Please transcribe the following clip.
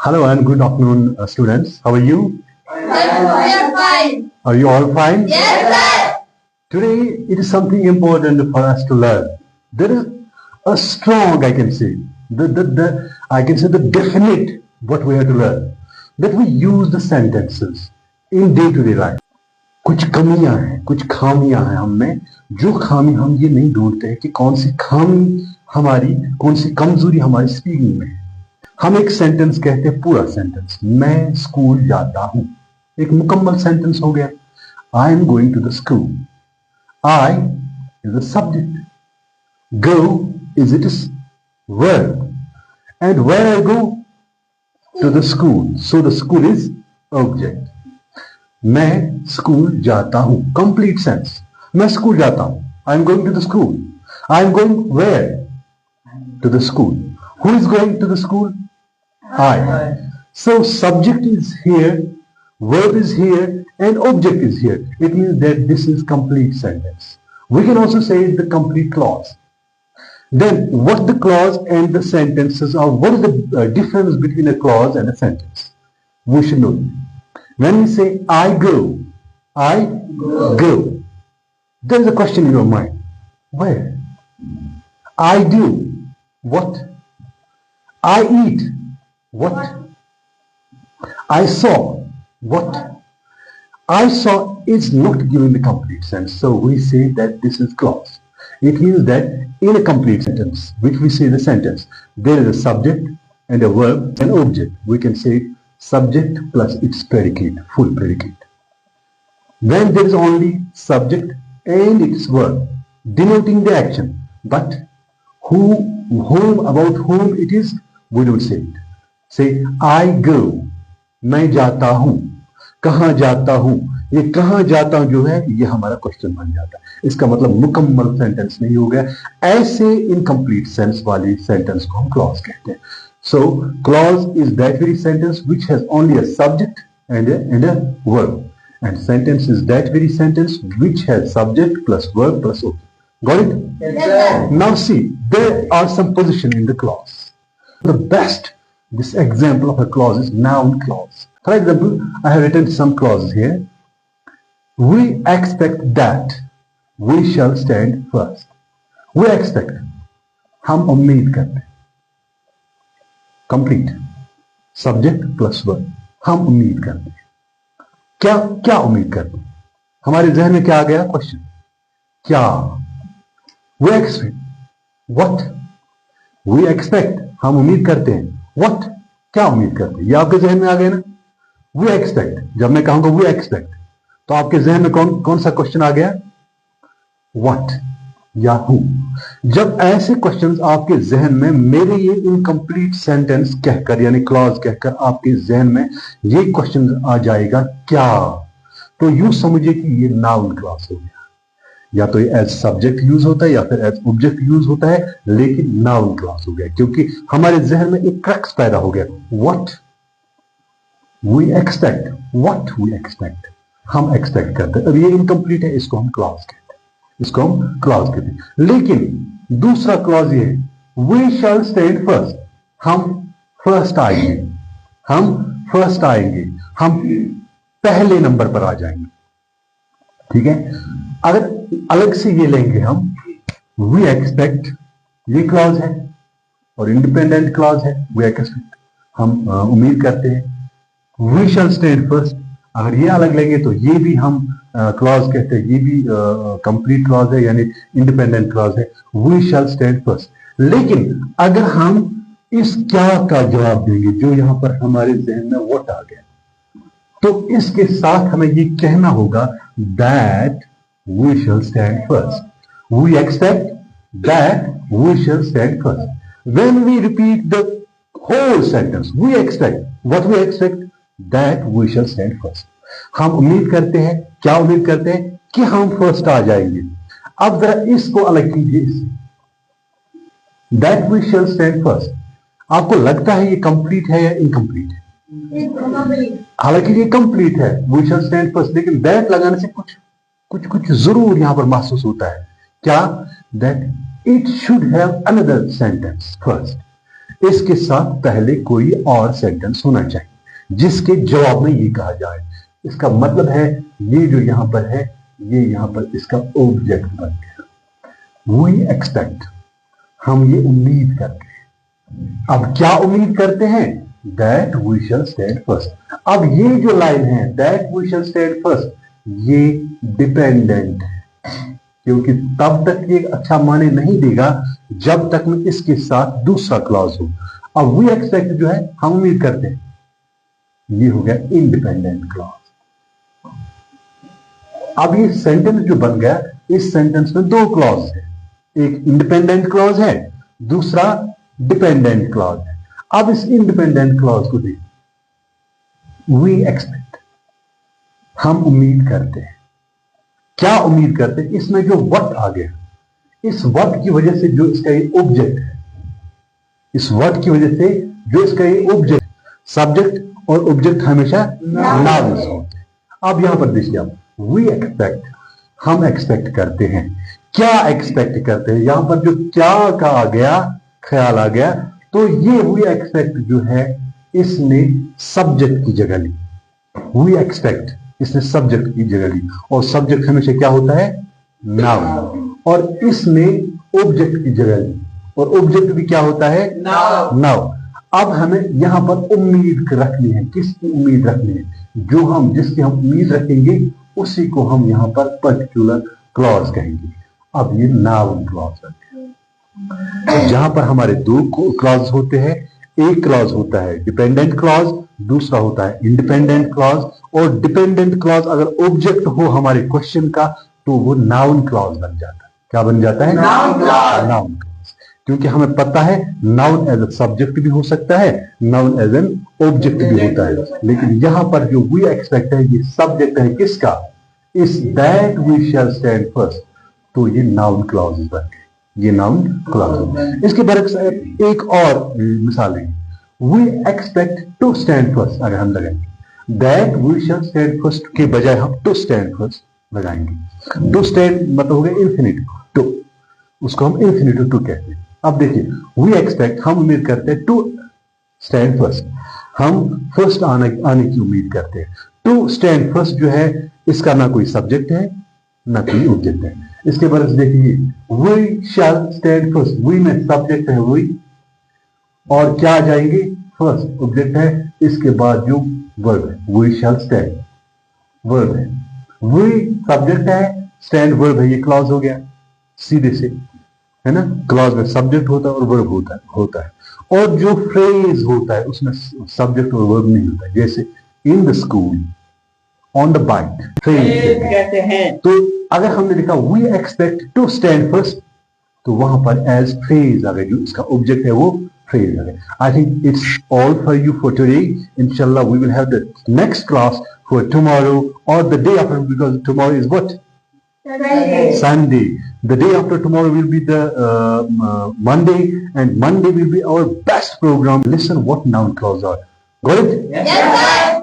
Hello and good afternoon, students. How are you? We are fine. Are you all fine? Yes, sir. Today, it is something important for us to learn. There is a strong, I can say, the definite what we have to learn. That we use the sentences in day-to-day life. कुछ कमियां हैं, कुछ खामियां हैं हम में, जो खामी हम ये नहीं ढूंढते हैं कि कौन सी खामी हमारी, कौन सी कमजोरी हमारी स्पीकिंग में है। हम एक सेंटेंस कहते हैं, पूरा सेंटेंस, मैं स्कूल जाता हूं, एक मुकम्मल सेंटेंस हो गया। I am going to the school. I is the subject, go is it is verb, and where I go to the school, so the school is object. मैं स्कूल जाता हूं, कंप्लीट सेंस, मैं school जाता हूं, I am going to the school. I am going where? To the school. Who is going to the school? I. So subject is here, verb is here, and object is here. It means that this is complete sentence. We can also say the complete clause. Then what the clause and the sentences are, what is the difference between a clause and a sentence? We should know. When we say I go, I go, there is a question in your mind. Where? I do. What? I eat. What? I saw. What? I saw is not giving the complete sense. So we say that this is clause. It means that in a complete sentence, which we say the sentence, there is a subject and a verb and object. We can say subject plus its predicate, full predicate. When there is only subject and its verb denoting the action, but whom, about whom it is, we don't say it. Say I go, मैं जाता हूं, कहां जाता हूं, ये कहां जाता हूं जो है ये हमारा क्वेश्चन बन जाता है। इसका मतलब मुकम्मल सेंटेंस नहीं हो गया। ऐसे इनकम्प्लीट सेंस वाली सेंटेंस को हम क्लॉज कहते हैं। So clause is that very sentence which has only a subject and a verb, and sentence is that very sentence which has subject plus verb plus object. Got it? Yes, sir. Now see, there are some position in the clause. The best this example of a clause is noun clause. For example, I have written some clauses here. We expect that we shall stand first. We expect, हम उम्मीद करते हैं। Complete subject plus verb, हम उम्मीद करते हैं। क्या क्या उम्मीद करते हैं? हमारे जहन में क्या आ गया? क्वेश्चन, क्या? We expect what? We expect, हम उम्मीद करते हैं। What? क्या उम्मीद करते हैं? ये आपके जहन में आ गया ना? We expect, जब मैं कहूंगा we expect, तो आपके जहन में कौन सा क्वेश्चन आ गया? What या who? जब ऐसे क्वेश्चंस आपके जहन में, मेरे ये इनकम्प्लीट सेंटेंस कहकर यानी क्लॉज कहकर आपके जहन में ये क्वेश्चन आ जाएगा क्या, तो यूं समझिए कि ये नाउन क्लॉज हो गया। या तो ये एज सब्जेक्ट यूज होता है या फिर एज ऑब्जेक्ट यूज होता है, लेकिन नाउन क्लॉज हो गया क्योंकि हमारे जहन में एक क्रक्स पैदा हो गया। What we expect, what we expect, हम एक्सपेक्ट करते हैं। अब ये इनकम्प्लीट है, इसको हम क्लॉज कहते हैं, इसको हम क्लॉज कहते हैं। लेकिन दूसरा क्लॉज ये है, वी शैल स्टैंड फर्स्ट, हम फर्स्ट आएंगे, हम फर्स्ट आएंगे, हम पहले नंबर पर आ जाएंगे। ठीक है? अगर अलग से ये लेंगे हम, वी एक्सपेक्ट, ये क्लॉज है और इंडिपेंडेंट क्लॉज है। वी एक्सपेक्ट, हम उम्मीद करते हैं। वी शैल स्टैंड फर्स्ट, अगर ये अलग लेंगे तो ये भी हम क्लॉज कहते हैं, ये भी कंप्लीट क्लॉज है यानी इंडिपेंडेंट क्लॉज है। We shall stand first. लेकिन अगर हम इस क्या का जवाब देंगे जो यहां पर हमारे जहन में व्हाट आ गया, तो इसके साथ हमें ये कहना होगा that we shall stand first. We expect that we shall stand first. When we repeat the whole sentence, we expect, what we expect? That we shall stand first. हम उम्मीद करते हैं, क्या उम्मीद करते हैं? कि हम फर्स्ट आ जाएंगे। अब जरा इसको अलग कीजिए इससे, that we shall stand first। आपको लगता है ये कंप्लीट है या इनकम्प्लीट है? हालांकि ये कंप्लीट है, we shall stand first, लेकिन that लगाने से कुछ जरूर यहां पर महसूस होता है। क्या? That it should have another sentence first. इसके साथ पहले कोई और सेंटेंस होना चाहिए जिसके जवाब में ये कहा जाए। इसका मतलब है ये जो यहां पर है, ये यहां पर इसका ऑब्जेक्ट बन गया। वी एक्सपेक्ट, हम ये उम्मीद करते हैं। अब क्या उम्मीद करते हैं? That we shall stand first. अब ये जो लाइन है that we shall stand first, ये डिपेंडेंट है, क्योंकि तब तक ये अच्छा माने नहीं देगा जब तक में इसके साथ दूसरा क्लॉज हो। अब वी एक्सपेक्ट जो है हम उम्मीद करते हैं, ये हो गया इंडिपेंडेंट क्लॉज। अब ये सेंटेंस जो बन गया, इस सेंटेंस में दो क्लॉज है, एक इंडिपेंडेंट क्लॉज है, दूसरा डिपेंडेंट क्लॉज है। अब इस इंडिपेंडेंट क्लॉज को देखिए, वी एक्सपेक्ट, हम उम्मीद करते हैं। क्या उम्मीद करते हैं? इसमें जो व्हाट आ गया, इस व्हाट की वजह से जो इसका ये ऑब्जेक्ट है, इस व्हाट की वजह से जो इसका ये ऑब्जेक्ट, सब्जेक्ट और ऑब्जेक्ट हमेशा नाउन्स होते हैं। अब यहां पर देखिए आप, वी एक्सपेक्ट, हम एक्सपेक्ट करते हैं। क्या एक्सपेक्ट करते हैं? यहां पर जो क्या का आ गया, ख्याल आ गया, तो ये वी एक्सपेक्ट जो है इसने सब्जेक्ट की जगह ली। वी एक्सपेक्ट, इसने सब्जेक्ट की जगह ली, और सब्जेक्ट हमेशा क्या होता है? नाउन। और इसने ऑब्जेक्ट की जगह ली, और ऑब्जेक्ट भी क्या होता है? नाउन। अब हमें यहां पर उम्मीद रखनी है। किसकी उम्मीद रखनी है? जो हम, जिसकी हम उम्मीद रखेंगे उसी को हम यहां पर पर्टिकुलर क्लॉज कहेंगे। अब ये नाउन क्लॉज है। जहां पर हमारे दो क्लॉज होते हैं, एक क्लॉज होता है डिपेंडेंट क्लॉज, दूसरा होता है इंडिपेंडेंट क्लॉज। और डिपेंडेंट क्लॉज अगर ऑब्जेक्ट हो हमारे क्वेश्चन का तो वो नाउन क्लॉज बन जाता है। क्या बन जाता है? Noun clause. क्योंकि हमें पता है नाउन एज अ सब्जेक्ट भी हो सकता है, नाउन एज एन ऑब्जेक्ट भी होता है। लेकिन यहां पर जो वी एक्सपेक्ट है ये सब्जेक्ट है किसका? इस that we shall stand first, तो ये नाउन क्लॉज बन गए, ये नाउन क्लॉज। इसके बरक्स एक और मिसाल है, we expect to stand first. अगर हम लगाएंगे that we shall stand first के बजाय हम टू स्टैंड फर्स्ट लगाएंगे। टू स्टैंड मतलब हो गया इंफिनिट टू, उसको हम इंफिनिट टू कहते हैं। अब देखिए, वी एक्सपेक्ट, हम उम्मीद करते हैं टू स्टैंड फर्स्ट, हम फर्स्ट आने की उम्मीद करते हैं। टू स्टैंड फर्स्ट जो है इसका ना कोई सब्जेक्ट है ना कोई ऑब्जेक्ट है। इसके बाद देखिए, we shall stand first, we में सब्जेक्ट है वी, और क्या आ जाएंगे? फर्स्ट ऑब्जेक्ट है, इसके बाद जो वर्ब है वी शैल स्टैंड, वर्ब है, वी सब्जेक्ट है, स्टैंड वर्ब है, ये क्लॉज हो गया सीधे से, है ना। क्लॉज में सब्जेक्ट होता है और वर्ब होता है। और जो फ्रेज होता है उसमें सब्जेक्ट और वर्ब नहीं होता है, जैसे in the school, on the bike, phrase कहते हैं। तो अगर हमने लिखा we expect to stand first, तो वहां पर एज फ्रेज आ गया, जो इसका ऑब्जेक्ट है वो फ्रेज आ गया। I think it's all for you for today. इंशाल्लाह we will have the next class for tomorrow और the day after, because tomorrow is what? Sunday. The day after tomorrow will be the Monday, and Monday will be our best program. Listen what noun clause are. Got it? Yes, sir.